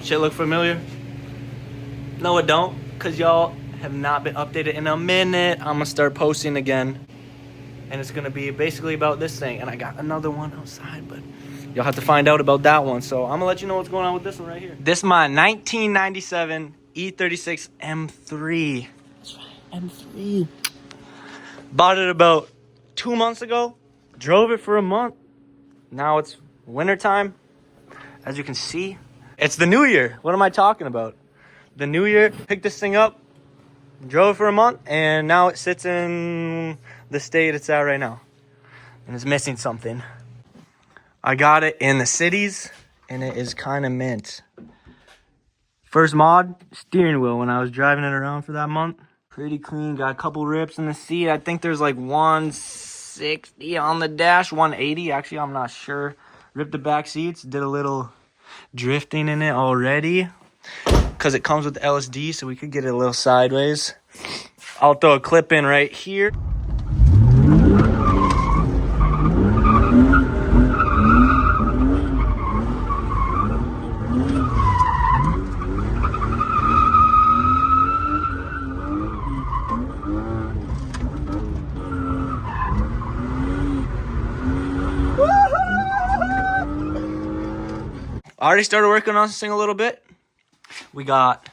Shit look familiar? No, it don't, because y'all have not been updated in a minute. I'm gonna start posting again, and it's gonna be basically about this thing. And I got another one outside, but you'll have to find out about that one. So I'm gonna let you know what's going on with this one right here. This is my 1997 E36 M3. That's right, M3. Bought it about 2 months ago. Drove it for a month. Now it's wintertime. As you can see, it's the new year. What am I talking about? The new year, picked this thing up, drove it for a month, and now it sits in the state it's at right now. And it's missing something. I got it in the cities, and it is kind of mint. First mod, steering wheel when I was driving it around for that month. Pretty clean, got a couple rips in the seat. I think there's like 160 on the dash, 180. Actually, I'm not sure. Ripped the back seats, did a little drifting in it already. Because it comes with LSD, so we could get it a little sideways. I'll throw a clip in right here. I already started working on this thing a little bit. We got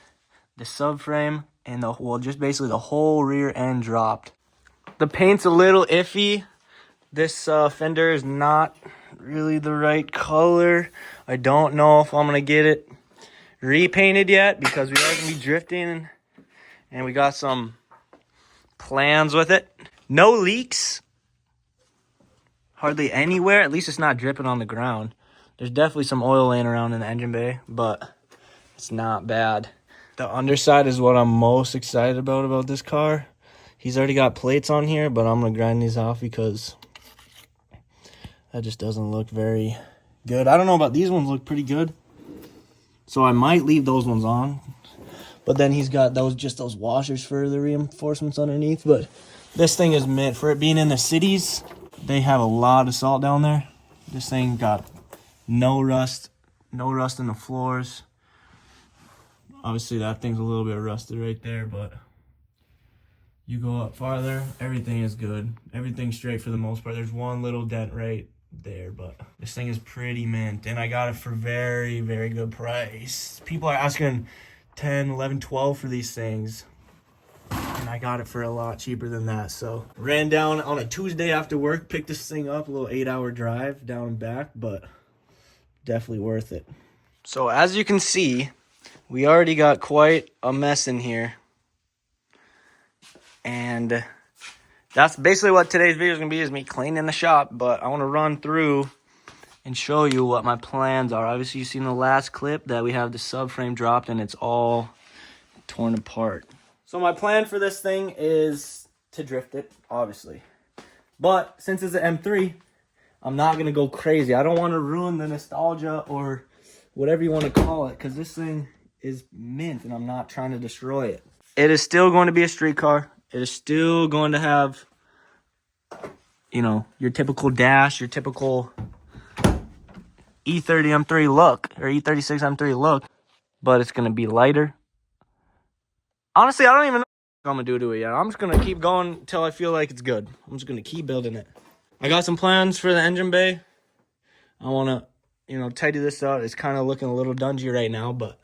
the subframe and just basically the whole rear end dropped. The paint's a little iffy. This fender is not really the right color. I don't know if I'm gonna get it repainted yet because we are gonna be drifting and we got some plans with it. No leaks. Hardly anywhere. At least it's not dripping on the ground. There's definitely some oil laying around in the engine bay, but it's not bad. The underside is what I'm most excited about this car. He's already got plates on here, but I'm going to grind these off because that just doesn't look very good. I don't know about these ones, look pretty good. So I might leave those ones on. But then he's got those washers for the reinforcements underneath. But this thing is meant for it being in the cities. They have a lot of salt down there. This thing got no rust in the floors. Obviously that thing's a little bit rusted right there, but you go up farther, everything is good. Everything's straight for the most part. There's one little dent right there, but this thing is pretty mint, and I got it for very, very good price. People are asking 10, 11, 12 for these things, and I got it for a lot cheaper than that. So ran down on a Tuesday after work, picked this thing up, a little 8-hour drive down and back, but definitely worth it. So as you can see, we already got quite a mess in here. And that's basically what today's video is going to be, is me cleaning the shop. But I want to run through and show you what my plans are. Obviously, you've seen the last clip that we have the subframe dropped and it's all torn apart. So my plan for this thing is to drift it, obviously. But since it's an M3, I'm not going to go crazy. I don't want to ruin the nostalgia or whatever you want to call it, because this thing is mint and I'm not trying to destroy it. It is still going to be a street car. It is still going to have, you know, your typical dash, your typical E30 M3 look, or E36 M3 look, but it's going to be lighter. Honestly, I don't even know what I'm going to do to it yet. I'm just going to keep going until I feel like it's good. I'm just going to keep building it. I got some plans for the engine bay. I want to, you know, tidy this up. It's kind of looking a little dungy right now, but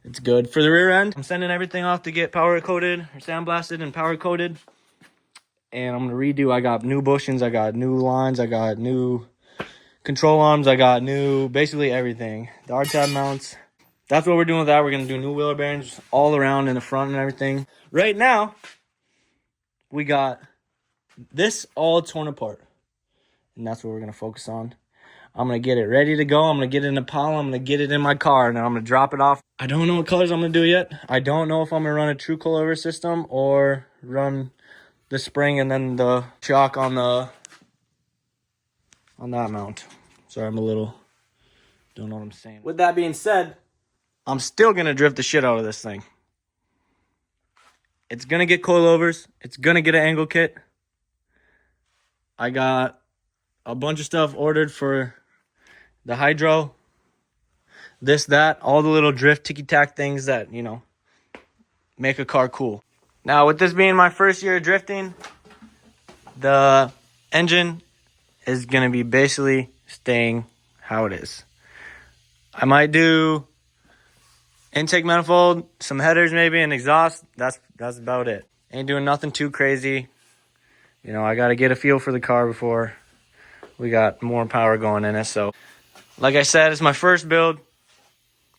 it's good. For the rear end, I'm sending everything off to get power coated or sandblasted and power coated. And I'm going to redo. I got new bushings. I got new lines. I got new control arms. I got new, basically everything. The R-tab mounts. That's what we're doing with that. We're going to do new wheeler bearings all around in the front and everything. Right now, we got this all torn apart. And that's what we're going to focus on. I'm going to get it ready to go. I'm going to get it in a pile. I'm going to get it in my car, and then I'm going to drop it off. I don't know what colors I'm going to do yet. I don't know if I'm going to run a true coilover system or run the spring and then the shock on that mount. Sorry, I'm a little, don't know what I'm saying. With that being said, I'm still going to drift the shit out of this thing. It's going to get coilovers. It's going to get an angle kit. I got a bunch of stuff ordered for the hydro, this, that, all the little drift ticky-tack things that, you know, make a car cool. Now, with this being my first year of drifting, the engine is going to be basically staying how it is. I might do intake manifold, some headers maybe, and exhaust. That's about it. Ain't doing nothing too crazy. You know, I got to get a feel for the car before we got more power going in it. So, like I said, it's my first build.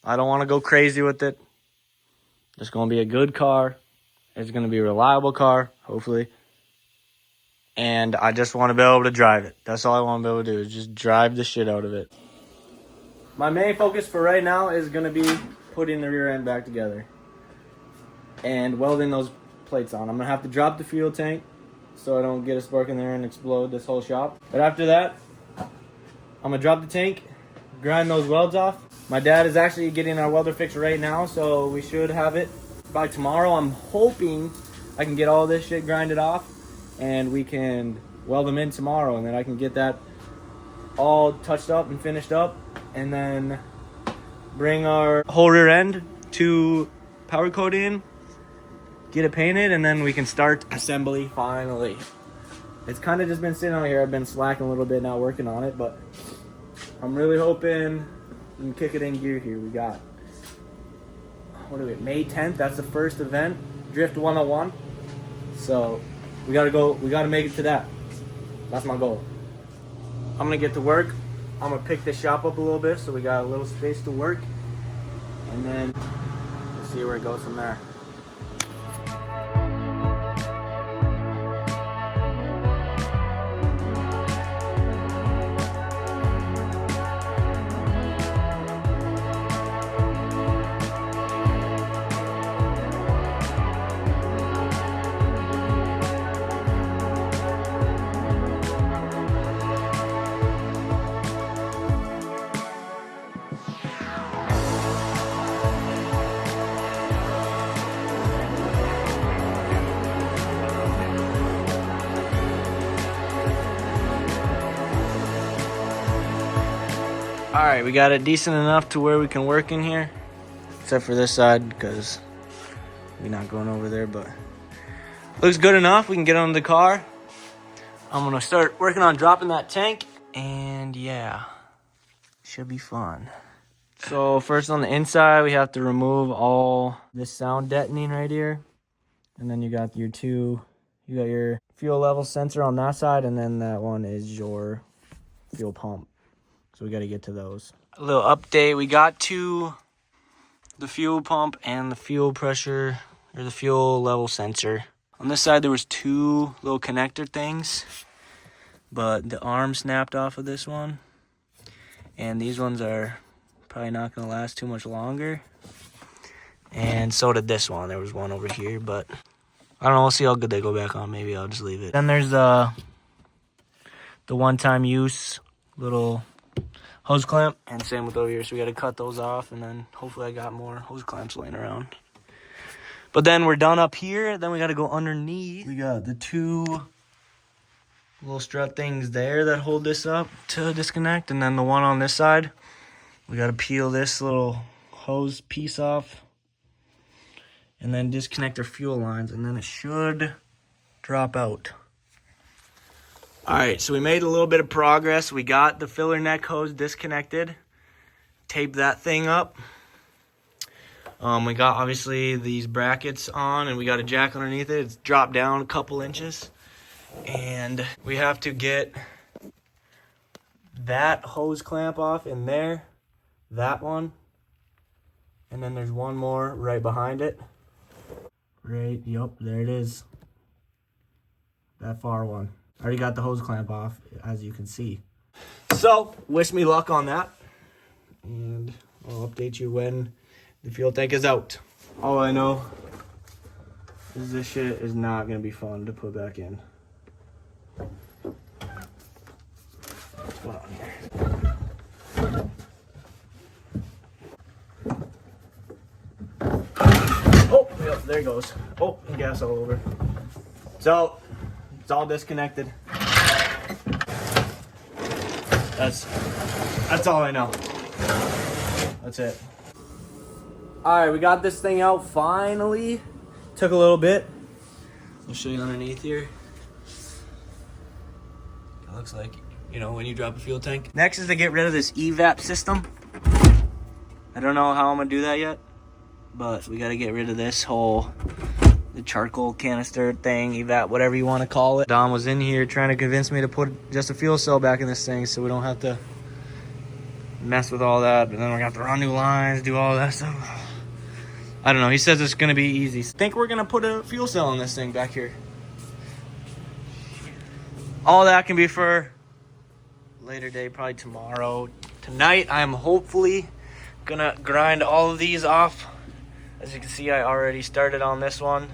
I don't want to go crazy with it. It's going to be a good car. It's going to be a reliable car, hopefully. And I just want to be able to drive it. That's all I want to be able to do, is just drive the shit out of it. My main focus for right now is going to be putting the rear end back together and welding those plates on. I'm going to have to drop the fuel tank so I don't get a spark in there and explode this whole shop. But after that, I'm going to drop the tank, grind those welds off. My dad is actually getting our welder fixed right now, so we should have it by tomorrow. I'm hoping I can get all this shit grinded off and we can weld them in tomorrow, and then I can get that all touched up and finished up, and then bring our whole rear end to powder coating, get it painted, and then we can start assembly finally. It's kind of just been sitting out here. I've been slacking a little bit, not working on it, but I'm really hoping we can kick it in gear here. We got, what are we, May 10th? That's the first event, Drift 101. So we gotta make it to that. That's my goal. I'm gonna get to work. I'm gonna pick this shop up a little bit so we got a little space to work, and then we'll see where it goes from there. Alright, we got it decent enough to where we can work in here. Except for this side, because we're not going over there, but looks good enough. We can get on the car. I'm going to start working on dropping that tank, and yeah, should be fun. So first on the inside, we have to remove all this sound deadening right here. And then you got your fuel level sensor on that side, and then that one is your fuel pump. So we got to get to those. A little update. We got to the fuel pump and the fuel pressure, or the fuel level sensor. On this side, there was two little connector things, but the arm snapped off of this one. And these ones are probably not going to last too much longer. And so did this one. There was one over here, but I don't know. We'll see how good they go back on. Maybe I'll just leave it. Then there's the one-time use little hose clamp, and same with over here. So we got to cut those off, and then hopefully I got more hose clamps laying around. But then we're done up here. Then we got to go underneath. We got the two little strut things there that hold this up to disconnect, and then the one on this side, we got to peel this little hose piece off and then disconnect our fuel lines, and then it should drop out. All right, so we made a little bit of progress. We got the filler neck hose disconnected, taped that thing up. We got obviously these brackets on, and we got a jack underneath it. It's dropped down a couple inches, and we have to get that hose clamp off in there, that one, and then there's one more right behind it. Right, yep, there it is. That far one. I already got the hose clamp off, as you can see. So, wish me luck on that. And I'll update you when the fuel tank is out. All I know is this shit is not going to be fun to put back in. What's going on here? Oh, yep, there it goes. Oh, gas all over. So, it's all disconnected. That's all I know. that's it. All right, we got this thing out finally. Took a little bit. I'll show you underneath here. It looks like, you know, when you drop a fuel tank. Next is to get rid of this evap system. I don't know how I'm gonna do that yet, but we gotta get rid of this whole, the charcoal canister thing, evap, whatever you wanna call it. Don was in here trying to convince me to put just a fuel cell back in this thing so we don't have to mess with all that. But then we're gonna have to run new lines, do all that stuff. I don't know, he says it's gonna be easy. I think we're gonna put a fuel cell in this thing back here. All that can be for later day, probably tomorrow. Tonight, I'm hopefully gonna grind all of these off. As you can see, I already started on this one.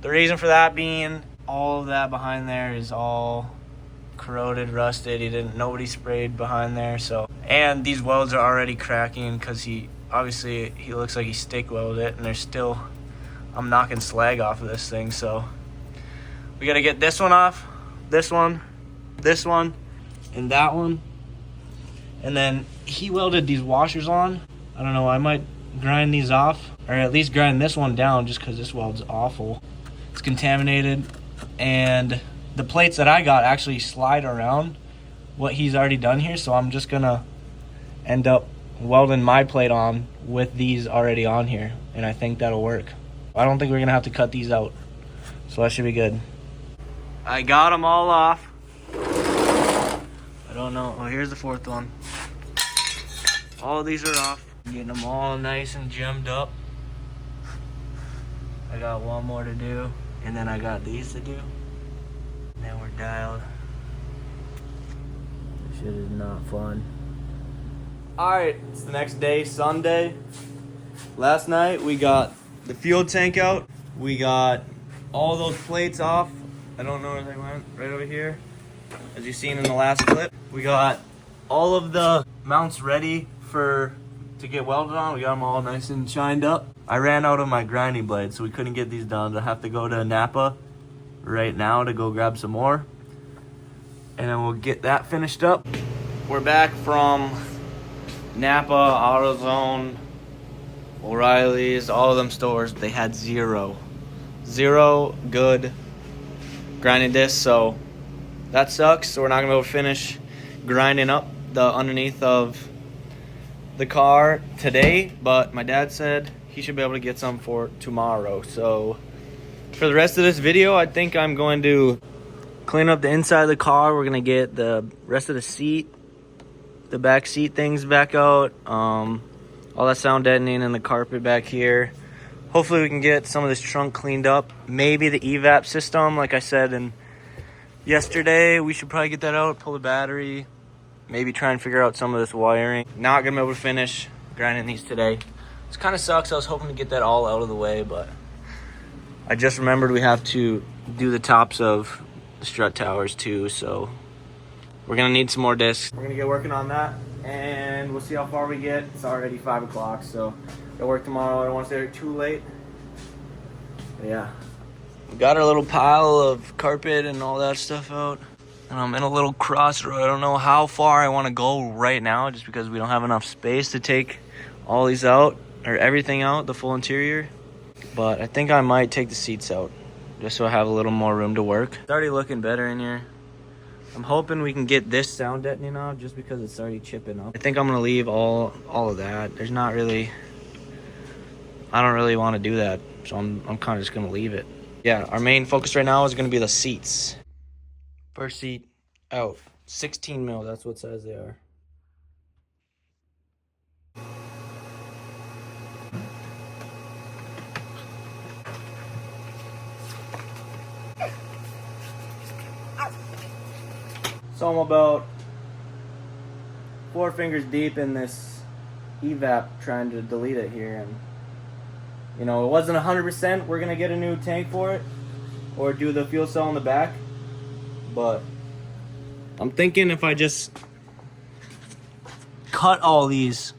The reason for that being, all of that behind there is all corroded, rusted. Nobody sprayed behind there, so. And these welds are already cracking because he looks like he stick welded it, and there's still, I'm knocking slag off of this thing, so. We gotta get this one off, this one, and that one. And then he welded these washers on. I don't know, I might grind these off, or at least grind this one down just because this weld's awful. It's contaminated, and the plates that I got actually slide around what he's already done here, so I'm just gonna end up welding my plate on with these already on here, and I think that'll work. I don't think we're gonna have to cut these out, so that should be good. I got them all off. I don't know. Oh, here's the fourth one. All of these are off. Getting them all nice and gemmed up. I got one more to do, and then I got these to do. And then we're dialed. This shit is not fun. Alright, it's the next day, Sunday. Last night we got the fuel tank out. We got all those plates off. I don't know where they went, right over here. As you've seen in the last clip. We got all of the mounts ready to get welded on. We got them all nice and shined up. I ran out of my grinding blades, so we couldn't get these done. I have to go to Napa right now to go grab some more. And then we'll get that finished up. We're back from Napa, AutoZone, O'Reilly's, all of them stores. They had zero good grinding discs, so that sucks. So we're not gonna be able to finish grinding up the underneath of the car today, but my dad said he should be able to get some for tomorrow. So for the rest of this video, I think I'm going to clean up the inside of the car. We're gonna get the rest of the seat, the back seat things back out, all that sound deadening and the carpet back here. Hopefully we can get some of this trunk cleaned up. Maybe the evap system, like I said yesterday, we should probably get that out, pull the battery, maybe try and figure out some of this wiring. Not gonna be able to finish grinding these today. This kind of sucks. I was hoping to get that all out of the way, but I just remembered we have to do the tops of the strut towers too, so we're gonna need some more discs. We're gonna get working on that, and we'll see how far we get. It's already 5 o'clock, so gotta work tomorrow. I don't want to stay there too late. But yeah, we got our little pile of carpet and all that stuff out. And I'm in a little crossroad. I don't know how far I want to go right now, just because we don't have enough space to take all these out, or everything out, the full interior. But I think I might take the seats out, just so I have a little more room to work. It's already looking better in here. I'm hoping we can get this sound deadening off, just because it's already chipping up. I think I'm gonna leave all of that. There's not really, I don't really want to do that, so I'm kind of just gonna leave it. Yeah, our main focus right now is gonna be the seats. First seat out, 16 mil, that's what size they are. So I'm about 4 fingers deep in this evap trying to delete it here, and you know, it wasn't 100%. We're gonna get a new tank for it or do the fuel cell in the back. But I'm thinking if I just cut all these,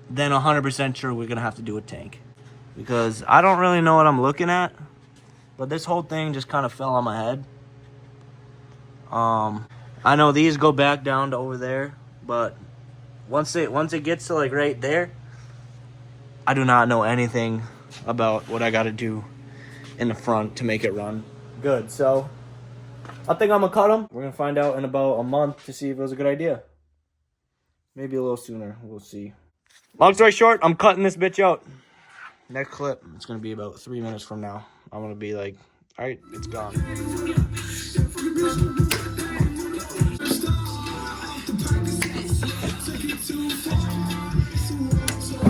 then 100% sure we're gonna have to do a tank, because I don't really know what I'm looking at, but this whole thing just kind of fell on my head. I know these go back down to over there, but Once it gets to like right there, I do not know anything about what I got to do in the front to make it run good. So I think I'm gonna cut them. We're gonna find out in about a month to see if it was a good idea. Maybe a little sooner. We'll see. Long story short, I'm cutting this bitch out. Next clip, it's gonna be about 3 minutes from now. I'm gonna be like, all right, it's gone.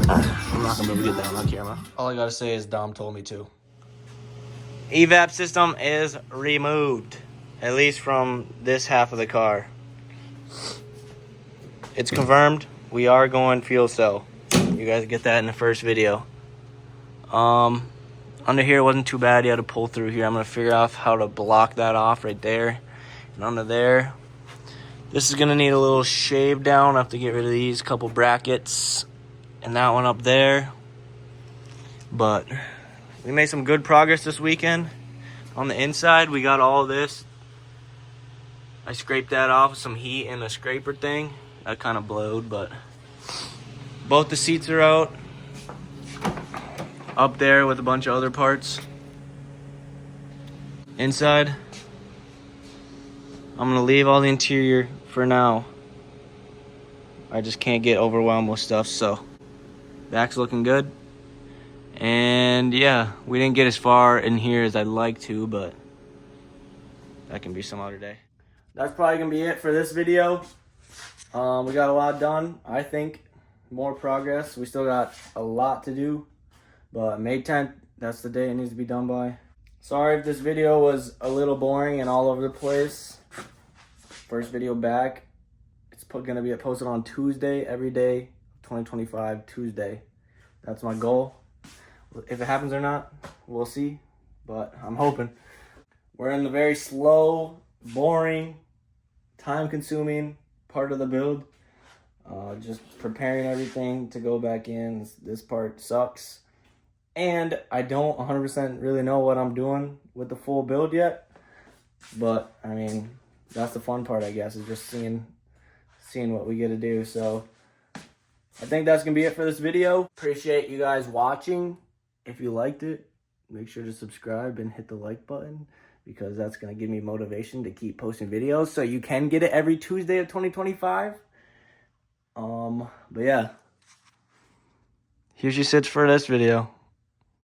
I'm not gonna be able to get that on camera. All I gotta say is Dom told me to. Evap system is removed, at least from this half of the car. It's confirmed. We are going fuel cell. You guys get that in the first video. Under here wasn't too bad. You had to pull through here. I'm gonna figure out how to block that off right there and under there. This is gonna need a little shave down. I have to get rid of these couple brackets and that one up there. But we made some good progress this weekend. On the inside, we got all this. I scraped that off with some heat and a scraper thing. That kind of blowed, but both the seats are out. Up there with a bunch of other parts. Inside, I'm gonna leave all the interior for now. I just can't get overwhelmed with stuff, so back's looking good. And yeah, we didn't get as far in here as I'd like to, but that can be some other day. That's probably gonna be it for this video. We got a lot done. I think more progress. We still got a lot to do. But May 10th, that's the day it needs to be done by. Sorry if this video was a little boring and all over the place. First video back. It's going to be posted on Tuesday, every day, 2025, Tuesday. That's my goal. If it happens or not, we'll see. But I'm hoping. We're in the very slow, boring, time-consuming part of the build. Just preparing everything to go back in. This part sucks. And I don't 100% really know what I'm doing with the full build yet. But, I mean, that's the fun part, I guess, is just seeing what we get to do. So, I think that's going to be it for this video. Appreciate you guys watching. If you liked it, make sure to subscribe and hit the like button, because that's going to give me motivation to keep posting videos so you can get it every Tuesday of 2025. But yeah. Here's your sits for this video.